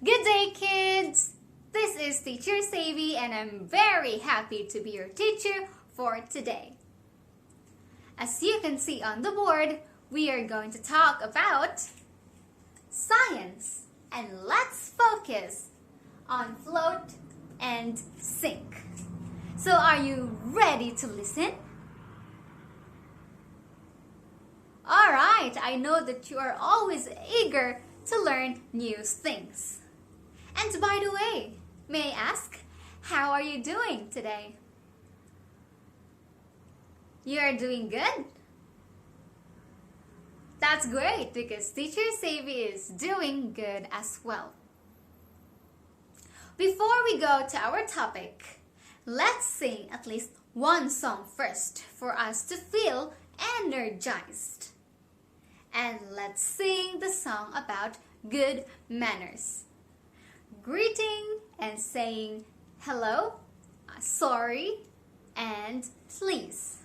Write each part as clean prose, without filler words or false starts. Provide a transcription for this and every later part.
Good day, kids! This is Teacher Savvy, and I'm very happy to be your teacher for today. As you can see on the board, we are going to talk about science, and let's focus on float and sink. So are you ready to listen? Alright, I know that you are always eager to learn new things. And by the way, may I ask, how are you doing today? You are doing good? That's great because Teacher Savvy is doing good as well. Before we go to our topic, let's sing at least one song first for us to feel energized. And let's sing the song about good manners. Greeting and saying hello, sorry, and please.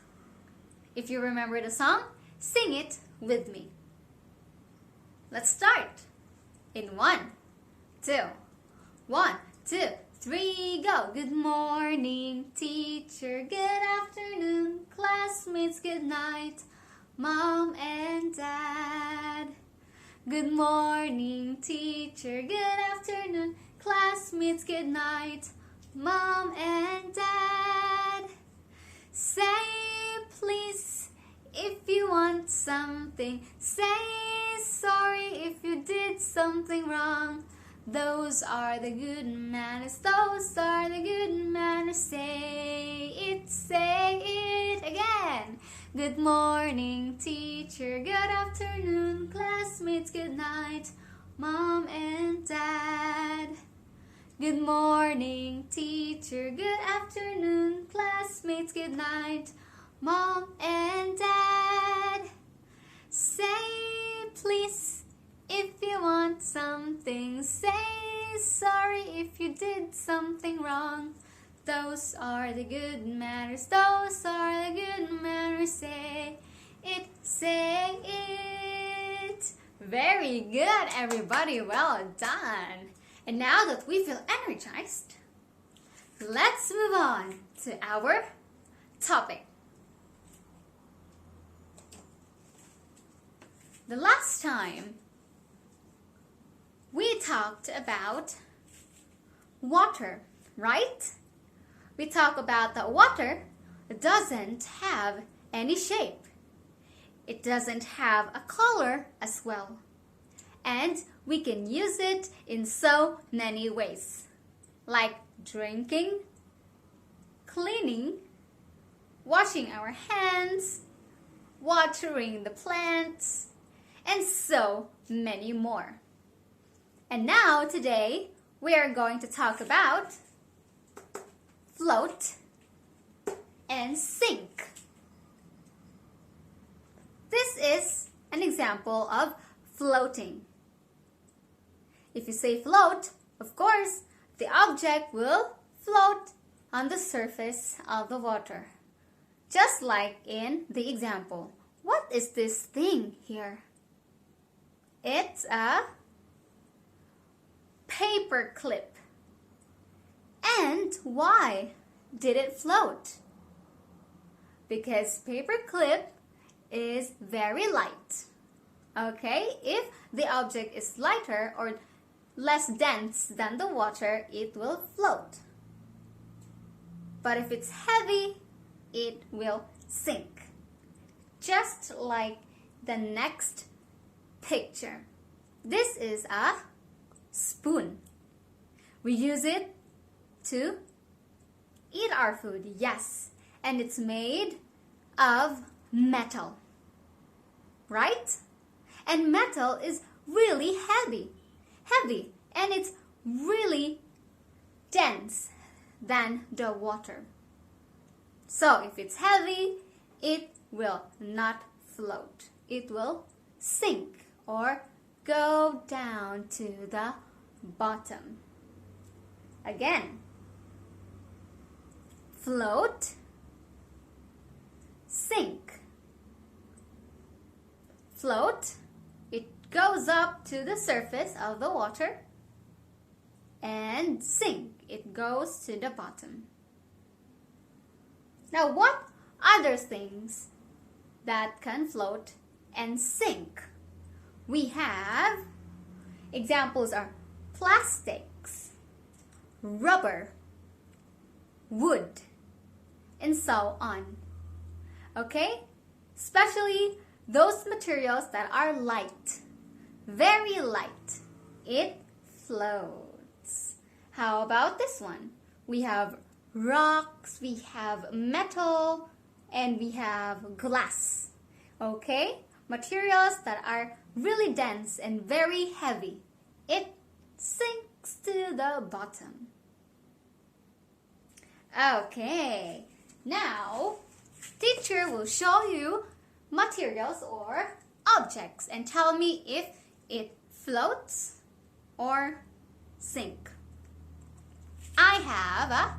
If you remember the song, sing it with me. Let's start. In 1, 2, 1, 2, 3, go. Good morning, teacher. Good afternoon, classmates. Good night, mom and dad. Good morning, teacher. Good afternoon, classmates. Good night, mom and dad. Say please if you want something. Say sorry if you did something wrong. Those are the good manners. Those are the good manners. Say it again. Good morning, teacher. Good afternoon, classmates. Good night, mom and dad. Good morning, teacher. Good afternoon, classmates. Good night, mom and dad. Say please if you want something. Say sorry if you did something wrong. Those are the good manners. Those are the good manners. Say it, say it. Very good, everybody. Well done. And now that we feel energized, let's move on to our topic. The last time we talked about water, right? We talked about that water doesn't have any shape. It doesn't have a color as well. And we can use it in so many ways, like drinking, cleaning, washing our hands, watering the plants, and so many more. And now today we are going to talk about float and sink. This is an example of floating. If you say float, of course, the object will float on the surface of the water. Just like in the example. What is this thing here? It's a paper clip. And why did it float? Because paper clip is very light. Okay, if the object is lighter or less dense than the water, it will float. But if it's heavy, it will sink. Just like the next picture. This is a spoon. We use it to eat our food, yes. And it's made of metal, right? And metal is really heavy, and it's really dense than the water. So if it's heavy, it will not float. It will sink or go down to the bottom. Again, float, sink. Float, it goes up to the surface of the water. and sink. It goes to the bottom. Now, what other things that can float and sink? We have examples are plastics, rubber, wood, and so on. Okay? Especially those materials that are light, very light. It floats. How about this one? We have rocks, we have metal, and we have glass. Okay? Materials that are really dense and very heavy. It sinks to the bottom. Okay. Now, teacher will show you materials or objects and tell me if it floats or sink. I have a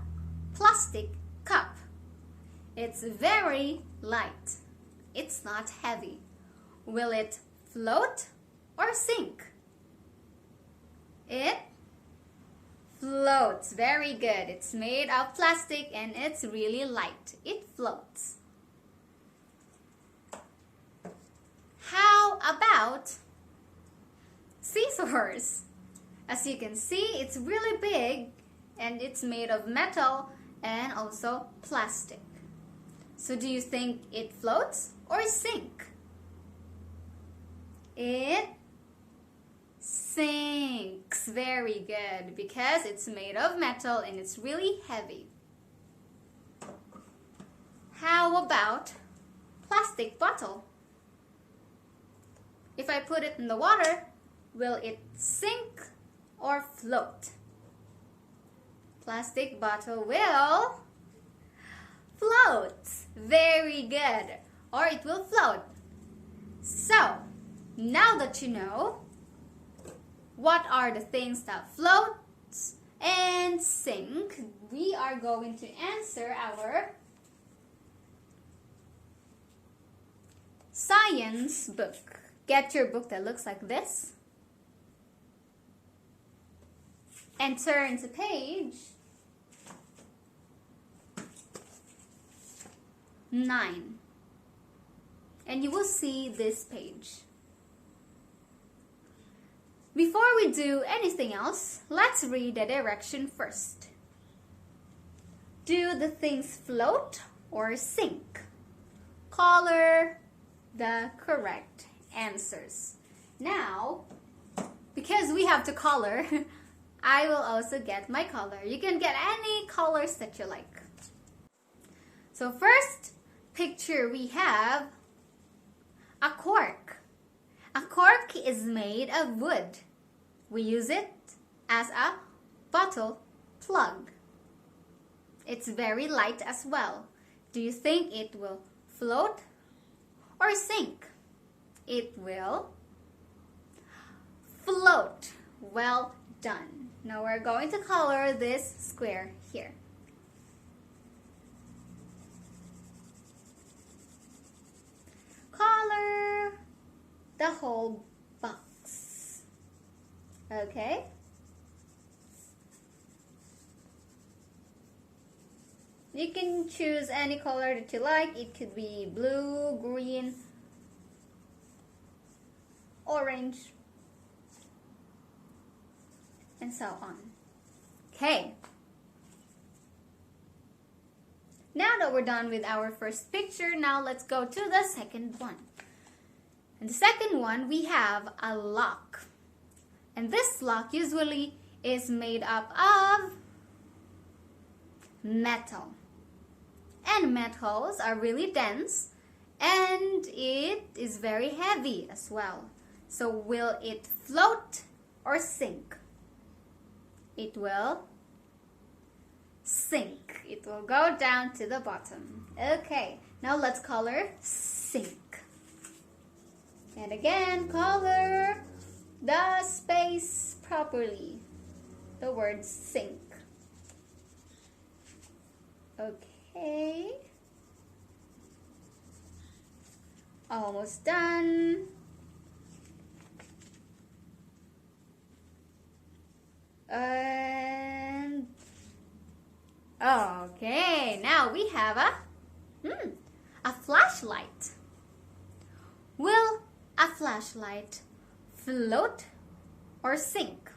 plastic cup. It's very light. It's not heavy. Will it float or sink? It floats. Very good. It's made of plastic and it's really light. It floats. How about scissors? As you can see, it's really big and it's made of metal and also plastic. So do you think it floats or sink? It sinks. Very good, because it's made of metal and it's really heavy. How about plastic bottle? If I put it in the water, will it sink or float? Plastic bottle will float. Very good. Or it will float. So, now that you know what are the things that float and sink, we are going to answer our science book. Get your book that looks like this and turn to page 9, and you will see this page. Before we do anything else, let's read the direction first. Do the things float or sink? Color the correct answers. Now, because we have to color, I will also get my color. You can get any colors that you like. So first picture we have a cork. A cork is made of wood. We use it as a bottle plug. It's very light as well. Do you think it will float or sink? It will float. Well done. Now we're going to color this square here. Color the whole box. Okay? You can choose any color that you like. It could be blue, green, orange, and so on. Okay. Now that we're done with our first picture, now let's go to the second one. In the second one, we have a lock. And this lock usually is made up of metal. And metals are really dense and it is very heavy as well. So will it float or sink? It will sink. It will go down to the bottom. Okay, now let's color sink. And again, color the space properly. The word sink. Okay. Almost done. Okay, now we have a flashlight. Will a flashlight float or sink?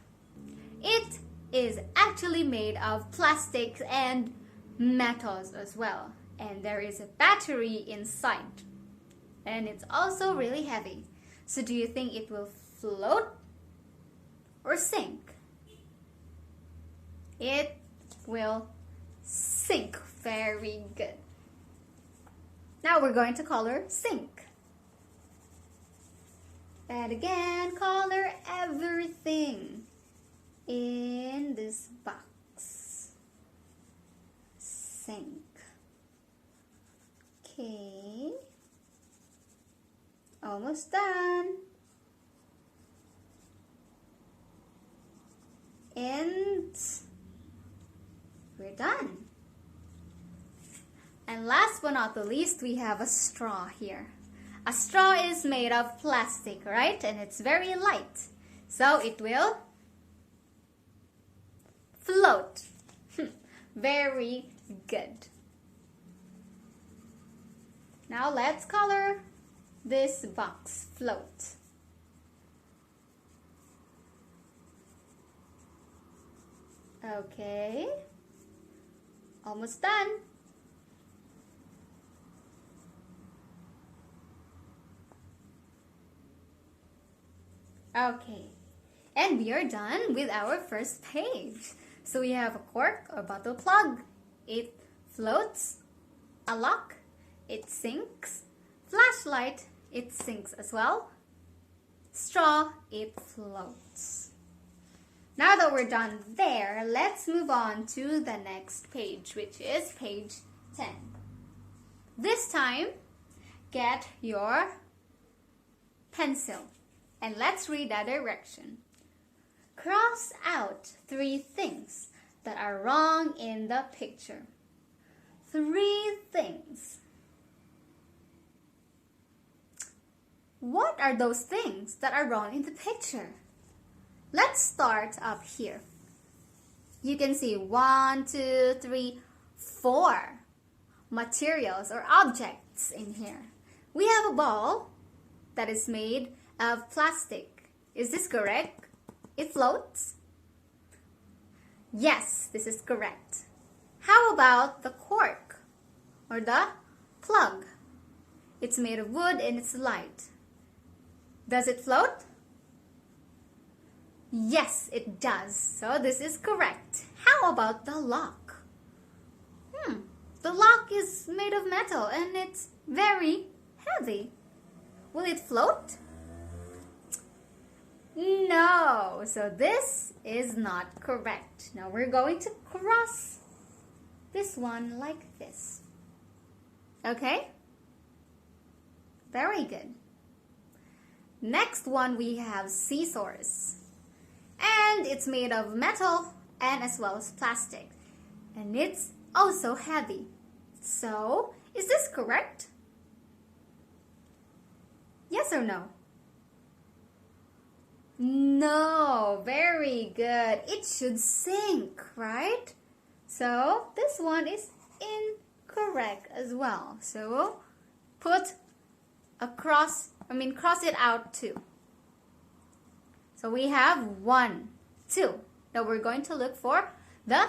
It is actually made of plastics and metals as well. And there is a battery inside. And it's also really heavy. So do you think it will float or sink? It will sink. Very good. Now we're going to color sink. And again, color everything in this box. Sink. Okay. Almost done. And we're done. And last but not the least, we have a straw here. A straw is made of plastic, right? And it's very light. So it will float. Very good. Now let's color this box float. Okay. Almost done. Okay, and we are done with our first page. So we have a cork or bottle plug. It floats. A lock. It sinks. Flashlight. It sinks as well. Straw. It floats. Now that we're done there, let's move on to the next page, which is page 10. This time, get your pencil. And let's read that direction. Cross out 3 things that are wrong in the picture. 3 things. What are those things that are wrong in the picture? Let's start up here. You can see 1, 2, 3, 4 materials or objects in here. We have a ball that is made of plastic. Is this correct? It floats? Yes, this is correct. How about the cork or the plug? It's made of wood and it's light. Does it float? Yes, it does. So this is correct. How about the lock? The lock is made of metal and it's very heavy. Will it float? No, so this is not correct. Now we're going to cross this one like this. Okay? Very good. Next one we have scissors. And it's made of metal and as well as plastic. And it's also heavy. So, is this correct? Yes or no? No, very good. It should sink, right? So, this one is incorrect as well. So, cross it out too. So, we have 1, 2. Now, we're going to look for the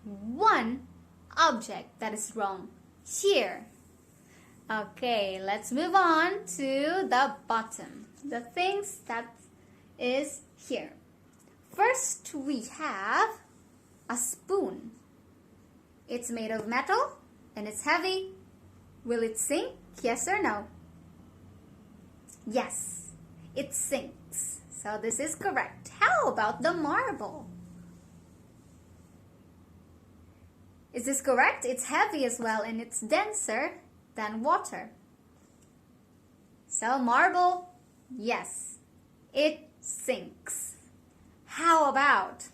one object that is wrong here. Okay, let's move on to the bottom. The things that is here. First, we have a spoon. It's made of metal and it's heavy. Will it sink? Yes or no? Yes, it sinks. So this is correct. How about the marble? Is this correct? It's heavy as well and it's denser than water. So marble, yes, it sinks. How about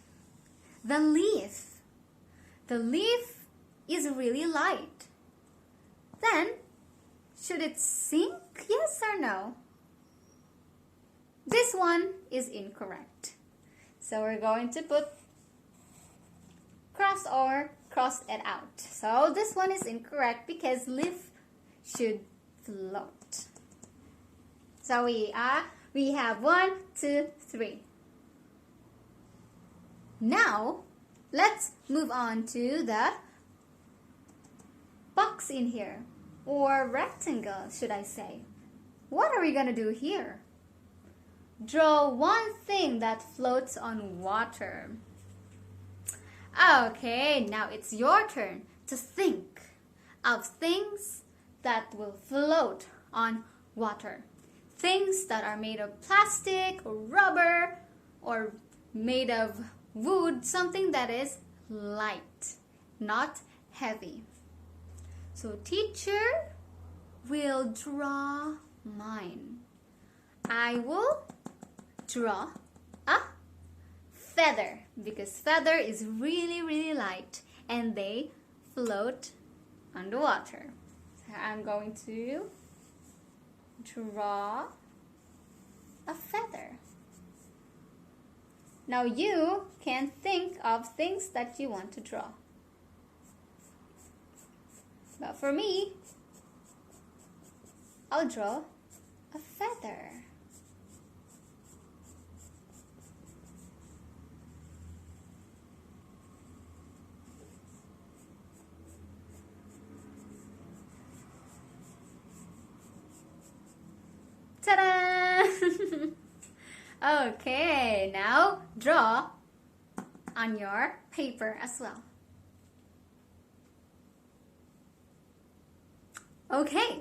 the leaf? The leaf is really light. Then, should it sink? Yes or no? This one is incorrect. So we're going to cross pass or cross it out. So this one is incorrect because leaf should float. So we have 1, 2, 3. Now let's move on to the box in here, or rectangle should I say. What are we gonna do here? Draw one thing that floats on water. Okay, now it's your turn to think of things that will float on water. Things that are made of plastic or rubber or made of wood, something that is light, not heavy. So teacher will draw mine. I will draw a feather because feather is really light and they float on the water. So I'm going to draw a feather. Now you can think of things that you want to draw. But for me, I'll draw a feather. Ta-da! Okay, now draw on your paper as well. Okay,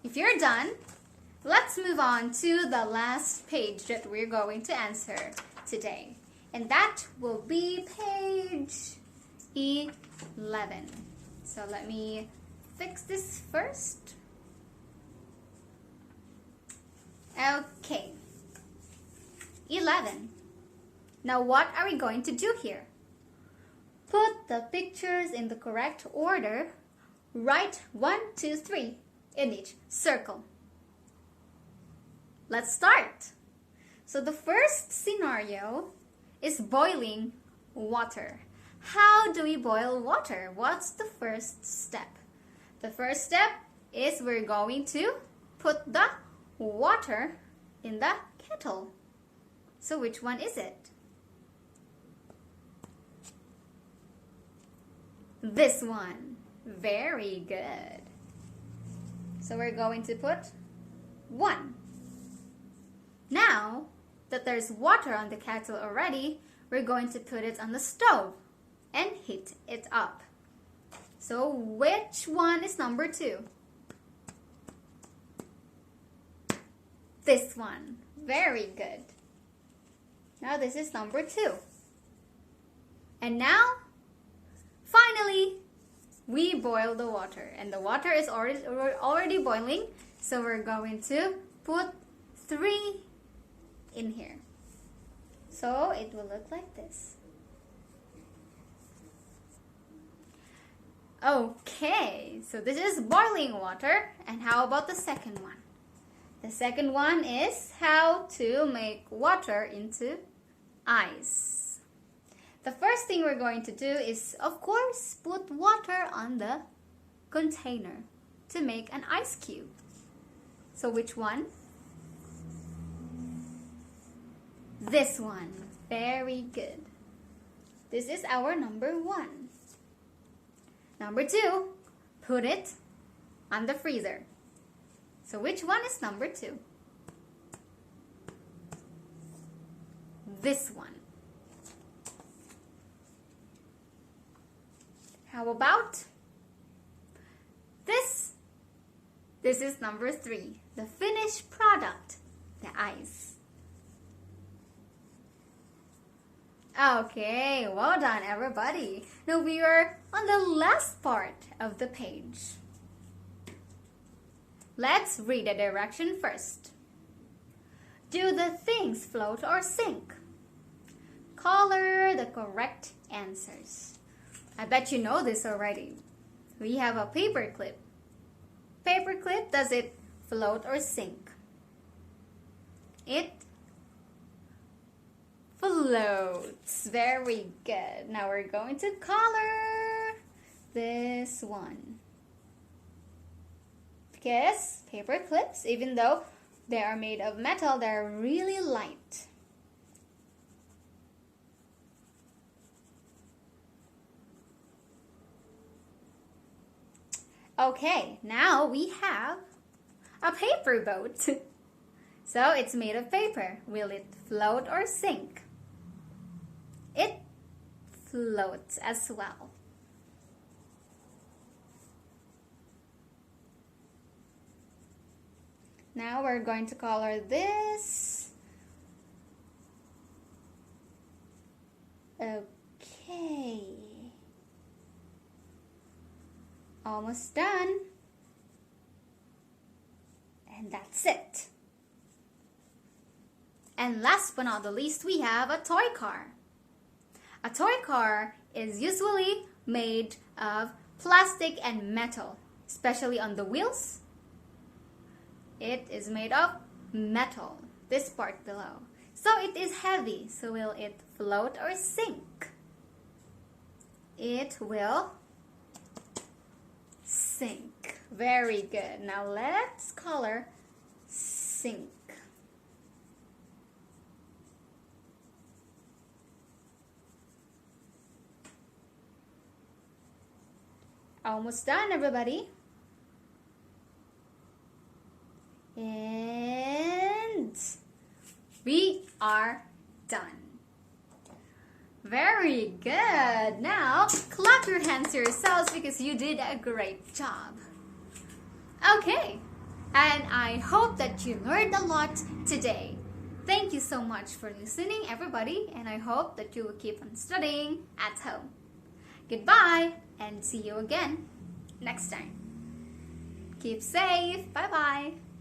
if you're done, let's move on to the last page that we're going to answer today. And that will be page 11. So let me fix this first. Okay, 11. Now what are we going to do here? Put the pictures in the correct order. Write 1, 2, 3 in each circle. Let's start. So the first scenario is boiling water. How do we boil water? What's the first step? The first step is we're going to put the water in the kettle. So which one is it? This one. Very good. So we're going to put 1. Now that there's water on the kettle already, we're going to put it on the stove and heat it up. So which one is number 2? This one. Very good. Now this is number 2. And now, finally, we boil the water. And the water is already boiling. So we're going to put 3 in here. So it will look like this. Okay, so this is boiling water. And how about the second one? The second one is how to make water into ice. The first thing we're going to do is, of course, put water on the container to make an ice cube. So which one? This one. Very good. This is our number 1. Number 2, put it on the freezer. So which one is number 2? This one. How about this? This is number 3, the finished product, the ice. Okay, well done everybody. Now we are on the last part of the page. Let's read the direction first. Do the things float or sink? Color the correct answers. I bet you know this already. We have a paper clip. Paper clip, does it float or sink? It floats. Very good. Now we're going to color this one. Because paper clips, even though they are made of metal, they're really light. Okay, now we have a paper boat. So it's made of paper. Will it float or sink? It floats as well. Now we're going to color this. Okay. Almost done. And that's it. And last but not the least, we have a toy car. A toy car is usually made of plastic and metal, especially on the wheels. It is made of metal, this part below. So it is heavy. So will it float or sink? It will sink. Very good. Now let's color sink. Almost done, everybody. And we are done. Very good. Now, clap your hands to yourselves because you did a great job. Okay, and I hope that you learned a lot today. Thank you so much for listening, everybody, and I hope that you will keep on studying at home. Goodbye, and see you again next time. Keep safe. Bye-bye.